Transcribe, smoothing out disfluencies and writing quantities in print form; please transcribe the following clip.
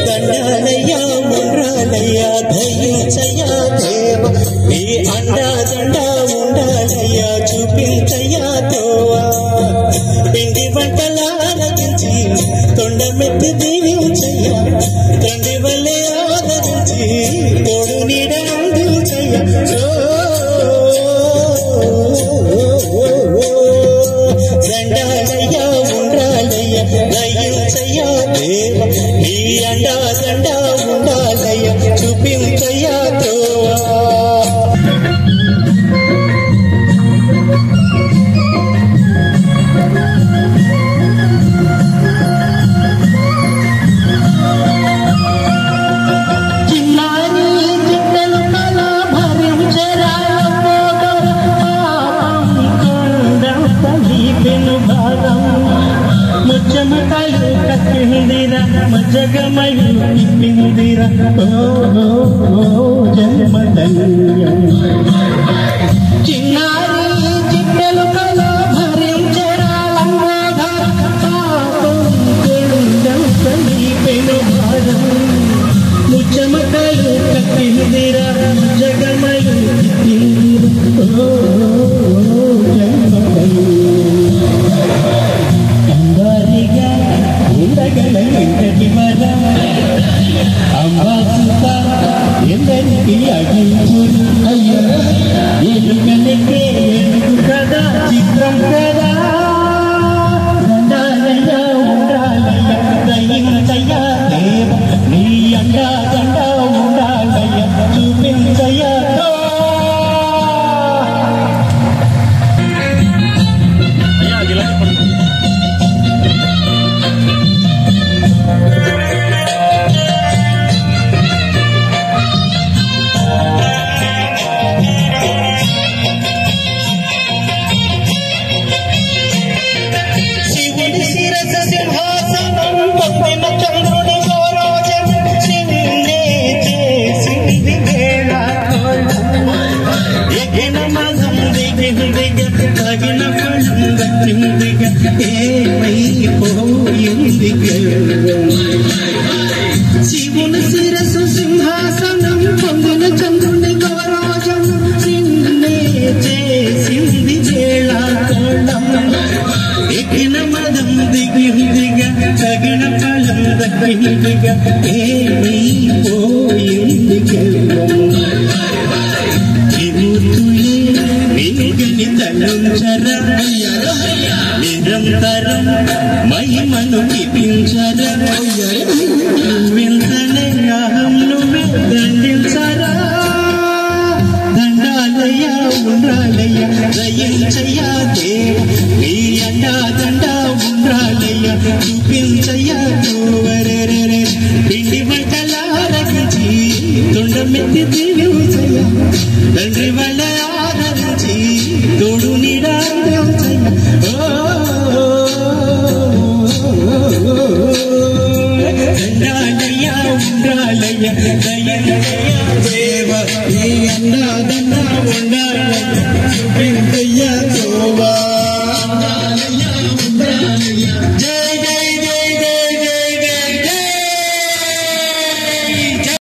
దండాలయ్యా ఉండాలయ్యా దయించయ్యా దేవ నీ అండా దండా ఉండాలయ్యా చూపించయ్యా తోవా పిండి వంటలాలకించి తొండమెత్తి దీవించయ్యా తండ్రి వల్లే ఆదరించి తోడు నీడ అందించయ్యా దండాలయ్యా ఉండాలయ్యా దయించయ్యా దేవ నీ అండా దండా ఉండాలయ్యా చూపించయ్యా తోవా ముచ్చమకాయలు కక్కిందిరా మజగమయు తిప్పిందిరా జన్మధన్యం చిన్నారి చిట్టెలు కల భరించరాలంబోధ పాపం పెను భారం ముచ్చమకాయలు కక్కిందిరా మజగమయు తిప్పిందిరా ఎందరికి అడిగించు అయ్యా ఎలుకలకే ఎలుగు కదా చిత్రం కదా దండాలయ్యా ఉండాలయ్యా దయించయ్యా దేవ నీ అండా దండా ఉండాలయ్యా చూపించయ్యా శివుని శిరసు సింహాసనం పొందిన చంద్రుని గౌరాజం నిన్నే చేసింది వేళాకోళం ఎక్కిన మదం దిగిందిగా తగిన ఫలం దక్కిందిగా ఏమైపోయింది నిన్నుగని తలంచరా నిరంతరం మహిమను కీర్తించరా నువ్వెంతనే అహం నువ్వే దండించరా దండాలయ్యా ఉండాలయ్యా దయించయ్యా దేవ నీ అండా దండా ఉండాలయ్యా చూపించయ్యా తోవరెరెరె పిండి వంటలారగించి తొండమెత్తి దీవించయ్యా తండ్రి వల్ల ఆదరించి తోడు నీడా దండాలయ్యా ఉండాలయ్యా దయించయ్యా దేవ నీ అండా దండా ఉండాలయ్యా చూపించయ్యా తోవా